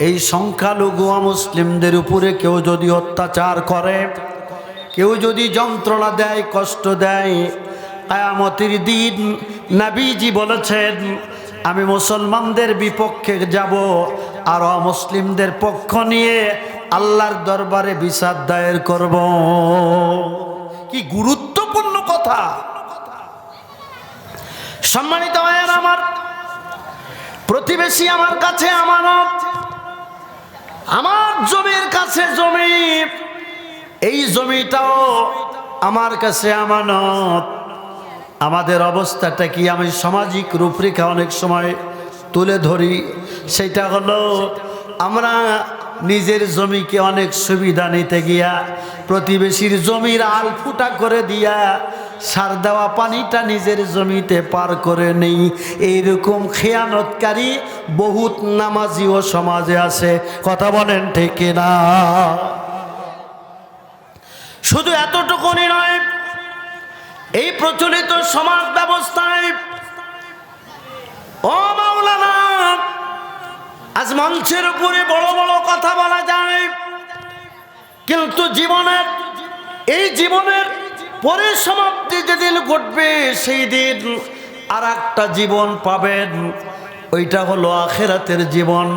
এই সংখ্যালঘু অমুসলিমদের উপরে কেউ যদি অত্যাচার করে, কেউ যদি যন্ত্রণা দেয়, কষ্ট দেয়, কিয়ামতের দিন নবীজি বলেছেন আমি মুসলমানদের বিপক্ষে যাব আর অমুসলিমদের পক্ষ নিয়ে আল্লাহর দরবারে বিচার দায়ের করব। কি গুরুত্বপূর্ণ কথা! সম্মানিত ভাইয়েরা আমার, প্রতিবেশী আমার কাছে আমানত, আমার জমির কাছে জমি, এই জমিটাও আমার কাছে আমানত। আমাদের অবস্থাটা কি আমি সামাজিক রূপরেখা অনেক সময় তুলে ধরি, সেটা হলো আমরা নিজের জমিকে অনেক সুবিধা নিতে গিয়া প্রতিবেশীর জমির আল ফুটা করে দিয়া সার দেওয়া পানিটা নিজের জমিতে পার করে নেই। এইরকম খেয়ানতকারী বহুত নামাজিও সমাজে আছে। কথা বলেন ঠিক কিনা? শুধু এতটুকুনি নয়, এই প্রচলিত সমাজ ব্যবস্থায় ও মাওলানা, আজ মঞ্চের উপরে বড় বড় কথা বলা যায়, কিন্তু এই জীবনের পরিসমাপ্তি যেদিন ঘটবে সেই দিন আর একটা জীবন পাবেন, ওইটা হলো আখিরাতের জীবন।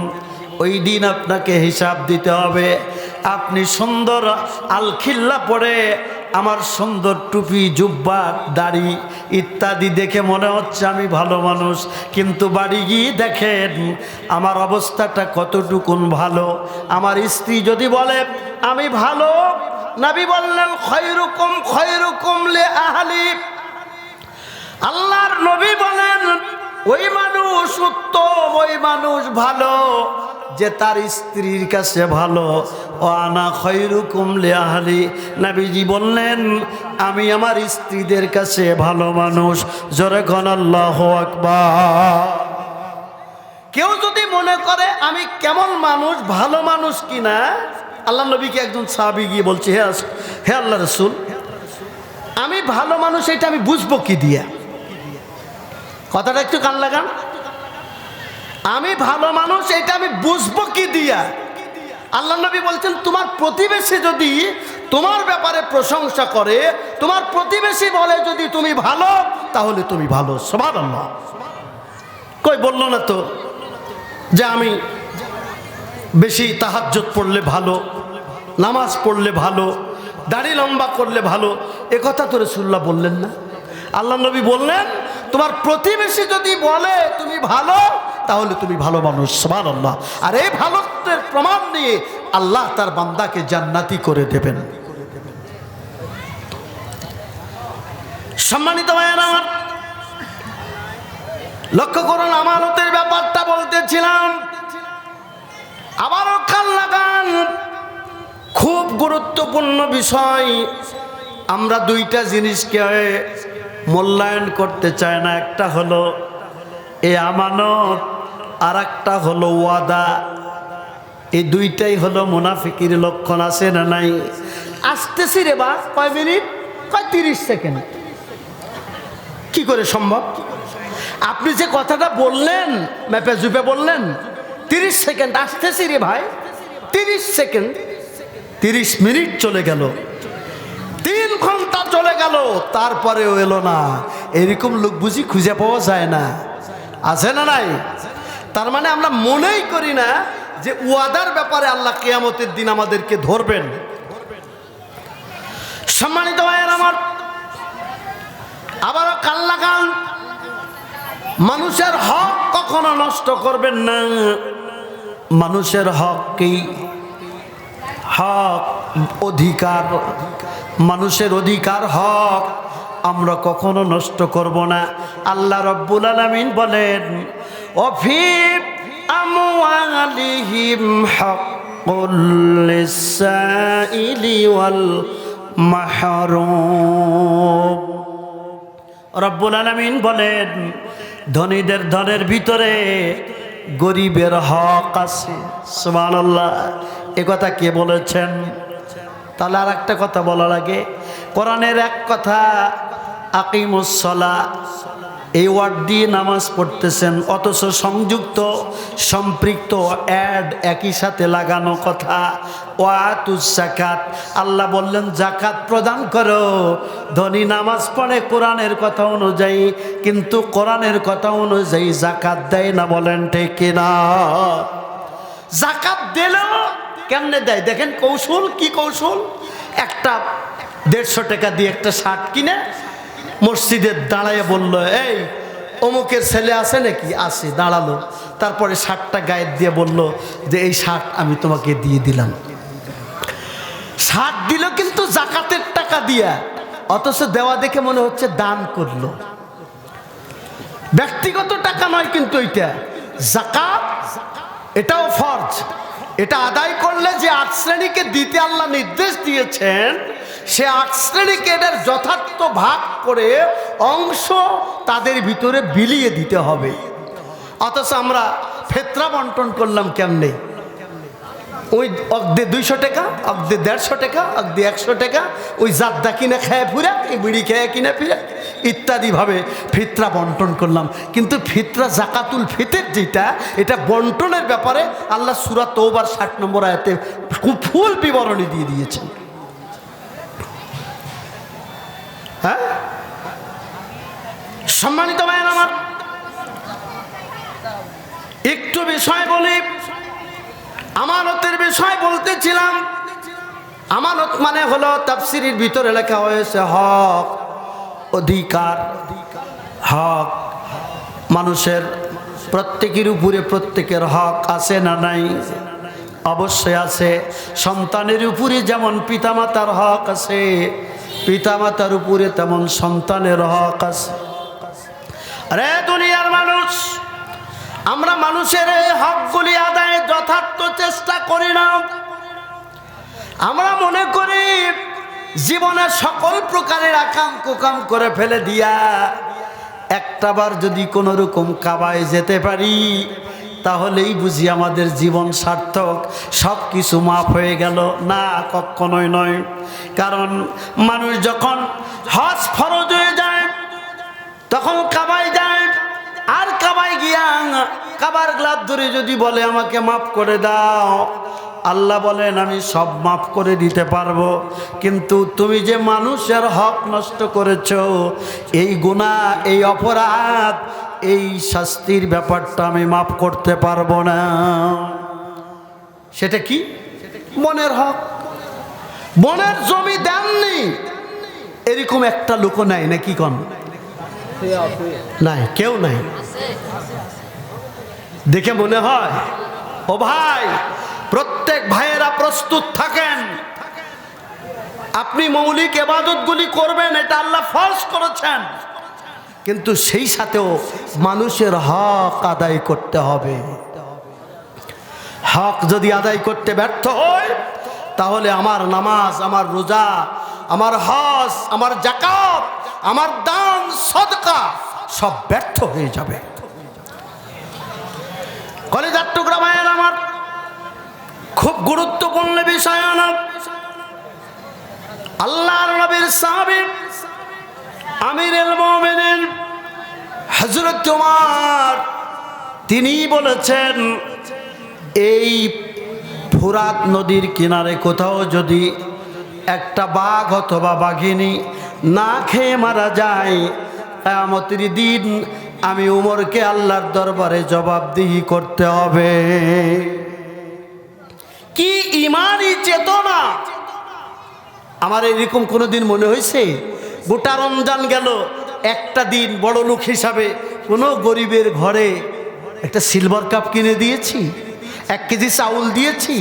ওই দিন আপনাকে হিসাব দিতে হবে। আপনি সুন্দর আলখিল্লা পরে, আমার সুন্দর টুপি জুব্বা দাড়ি ইত্যাদি দেখে মনে হচ্ছে আমি ভালো মানুষ, কিন্তু বাড়ি গিয়ে দেখেন আমার অবস্থাটা কতটুকুন ভালো। আমার স্ত্রী যদি বলে আমি ভালো, নবী বললেন খয়রুকুম খয়রুকুম লি আহলি, আল্লাহর নবী বলেন ওই মানুষ উত্তম, ওই মানুষ ভালো যে তার স্ত্রীর কাছে ভালো। ও আনা খয়রুকুম লি আহলি, নবীজি বললেন আমি আমার স্ত্রীদের কাছে ভালো মানুষ। জোরে কোন আল্লাহু আকবার। কেউ যদি মনে করে আমি কেমন মানুষ, ভালো মানুষ কিনা, আল্লাহ নবীকে একজন সাহাবী গিয়ে বলছে হে আল্লাহ রাসূল, আমি ভালো মানুষ এটা আমি বুঝবো কি দিয়া? কথাটা একটু কান লাগান। আমি ভালো মানুষ এটা আমি বুঝবো কি দিয়া? আল্লাহ নবী বলছেন তোমার প্রতিবেশী যদি তোমার ব্যাপারে প্রশংসা করে, তোমার প্রতিবেশী বলে যদি তুমি ভালো, তাহলে তুমি ভালো। সুবহানাল্লাহ। কই বললো না তো যে আমি বেশি তাহাজ্জুদ পড়লে ভালো, নামাজ পড়লে ভালো, দাড়ি লম্বা করলে ভালো, এ কথা তো রাসূলুল্লাহ বললেন না। আল্লাহ নবী বললেন তোমার প্রতিবেশী যদি বলে তুমি ভালো, তাহলে তুমি ভালো মানুষ। সুবহানাল্লাহ। আর এই ভালোত্বের প্রমাণ নিয়ে আল্লাহ তার বান্দাকে জান্নাতি করে দেবেন। সম্মানিত ভাইয়েরা আমার, লক্ষ্য করুন, আমানতের ব্যাপারটা বলতেছিলাম। আবারও কান লাগান, খুব গুরুত্বপূর্ণ বিষয়। আমরা দুইটা জিনিসকে মূল্যায়ন করতে চাই না। একটা হলো এই আমানত, আর একটা হলো ওয়াদা। এই দুইটাই হলো মুনাফিকের লক্ষণ। আছে না নাই? আসতেছি রে বা, কয় মিনিট? কয় 30 সেকেন্ড। কি করে সম্ভব? আপনি যে কথাটা বললেন ম্যাপে জুপে বললেন 30 সেকেন্ড, আসতেছি রে ভাই 30 সেকেন্ড, 30 মিনিট চলে গেল, 3 ঘন্টা চলে গেল, তারপরেও এলো না। এরকম লোক বুঝি খুঁজে পাওয়া যায় না? আছে না নাই? তার মানে আমরা মনেই করি না যে ওয়াদার ব্যাপারে আল্লাহ কিয়ামতের দিন আমাদেরকে ধরবেন। সম্মানিত ভাইয়ের আমার, আবারও কান লাগান, মানুষের হক কখনো নষ্ট করবেন না। মানুষের হক কি? হক অধিকার, মানুষের অধিকার হক আমরা কখনো নষ্ট করব না। আল্লাহ রাব্বুল আলামিন বলেন ওয়াফি আমওয়ালিহিম হাক্কুল লিসাইলি ওয়াল মাহরুম। রব্বুল আলামিন বলেন ধনীদের ধনের ভিতরে গরিবের হক আছে। সুবহানাল্লাহ। এ কথা কে বলেছেন? তাহলে আর একটা কথা বলা লাগে। কোরআনের এক কথা আকিমুস সালাহ, এই ওয়ার্ড দিয়ে নামাজ পড়তেছেন, অথচ সংযুক্ত সম্পৃক্ত অ্যাড একই সাথে লাগানো কথা ওয়াতুস যাকাত। আল্লাহ বললেন যাকাত প্রদান করো। ধনী নামাজ পড়ে কোরআনের কথা অনুযায়ী, কিন্তু কোরআনের কথা অনুযায়ী যাকাত দেয় না। বলেন ঠিক কিনা? যাকাত দিলেও কেমনে দেয় দেখেন, কৌশল কি কৌশল? একটা 150 টাকা দিয়ে একটা শার্ট কিনে মসজিদে দাঁড়ায় বলল, এই অমুকের ছেলে আছে নাকি? আছে। দাঁড়ালো, তারপরে শার্টটা গায়ে দিয়ে বলল যে এই শার্ট আমি তোমাকে দিয়ে দিলাম। শার্ট দিল কিন্তু যাকাতের টাকা দিয়া, অথচ দেওয়া দেখে মনে হচ্ছে দান করলো। ব্যক্তিগত টাকা নয় কিন্তু, এটা যাকাত, এটাও ফরজ, এটা আদায় করলে যে 8 শ্রেণীকে দিতে আল্লাহ নির্দেশ দিয়েছেন, সে 8 শ্রেণীকে এটার যথার্থ ভাগ করে অংশ তাদের ভিতরে বিলিয়ে দিতে হবে। অথচ আমরা ফেতরা বন্টন করলাম কেমনে? ওই অর্ধে 200 টাকা, অর্ধে 150 টাকা, অর্ধে 100 টাকা, ওই জাদ্দা কিনে খেয়ে ফুরা, এই বিড়ি খেয়ে কিনে ফিরে ইত্যাদিভাবে ফিতরা বন্টন করলাম। কিন্তু ফিতরা জাকাতুল ফিতর যেটা, এটা বন্টনের ব্যাপারে আল্লাহ সূরা তওবার 60 নম্বর আয়াতে খুব ফুল বিবরণী দিয়ে দিয়েছেন। হ্যাঁ, সম্মানিত ভাই আমার, একটু বিষয় বলি। আমানতের বিষয় বলতেছিলাম। আমানত মানে হলো তাফসীরের ভিতরে লেখা হয়েছে হক, অধিকার। হক মানুষের প্রত্যেকের উপরে প্রত্যেকের হক আছে না নাই? অবশ্যই আছে। সন্তানের উপরে যেমন পিতামাতার হক আছে, পিতামাতার উপরে তেমন সন্তানের হক আছে। আরে দুনিয়ার মানুষ, আমরা মানুষের এই হকগুলি আদায়ে যথার্থ চেষ্টা করি না। আমরা মনে করি জীবনে সকল প্রকারের আকাম কুকাম করে ফেলে দিয়া একটাবার যদি কোনো রকম কাবায় যেতে পারি, তাহলেই বুঝি আমাদের জীবন সার্থক, সব কিছু মাফ হয়ে গেল। না, কখনোই নয়। কারণ মানুষ যখন হজ ফরজ হয়ে যায়, তখন কাবায় যায়। আর কাবায় গিয়া কাবার গ্লাস ধরে যদি বলে আমাকে মাফ করে দাও, আল্লাহ বলেন আমি সব মাফ করে দিতে পারবো, কিন্তু তুমি যে মানুষের হক নষ্ট করেছো, এই গুনাহ, এই অপরাধ, এই শাস্তির ব্যাপারটা আমি মাফ করতে পারবো না। সেটা কি? বনের হক। বনের জমি দেননি এরকম একটা লোক নাই নাকি? কোন নাই? কেউ নাই। দেখে মনে হয় ও ভাই, প্রত্যেক ভাইয়েরা প্রস্তুত থাকেন। আপনি মৌলিক ইবাদতগুলি করবেন, এটা আল্লাহ ফরজ করেছেন, কিন্তু সেই সাথেও মানুষের হক আদায় করতে হবে। হক যদি আদায় করতে ব্যর্থ হয়, তাহলে আমার নামাজ, আমার রোজা, আমার হজ, আমার যাকাত, আমার দান সদকা সব ব্যর্থ হয়ে যাবে। কলিজার টুকরা ভাইয়ের আমার, খুব গুরুত্বপূর্ণ বিষয়। আল্লাহর নবীর সাহাবী আমিরুল মুমিনিন হযরত ওমর, তিনি বলেছেন, এই ফুরাত নদীর কিনারে কোথাও যদি একটা বাঘ অথবা বাঘিনী না খেয়ে মারা যায়, কিয়ামতের দিন আমি উমরকে আল্লাহর দরবারে জবাবদিহি করতে হবে। কি ইমানি চেতনা! আমার এরকম কোনোদিন মনে হয়েছে গোটা রমজান গেল, একটা দিন বড় লোক হিসাবে কোনো গরিবের ঘরে একটা সিলভার কাপ কিনে দিয়েছি, 1 কেজি চাউল দিয়েছি?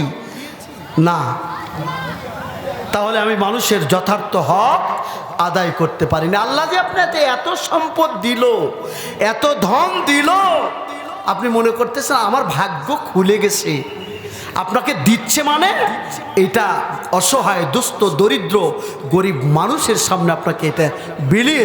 না। তাহলে আমি মানুষের যথার্থ হক আদায় করতে পারিনি। আল্লাহ যে আপনাকে এত সম্পদ দিল, এত ধন দিল, আপনি মনে করতেছেন আমার ভাগ্য খুলে গেছে। আপনাকে দিচ্ছে মানে এটা অসহায়, দুস্থ, দরিদ্র, গরিব মানুষের সামনে আপনাকে এটা বিলিয়ে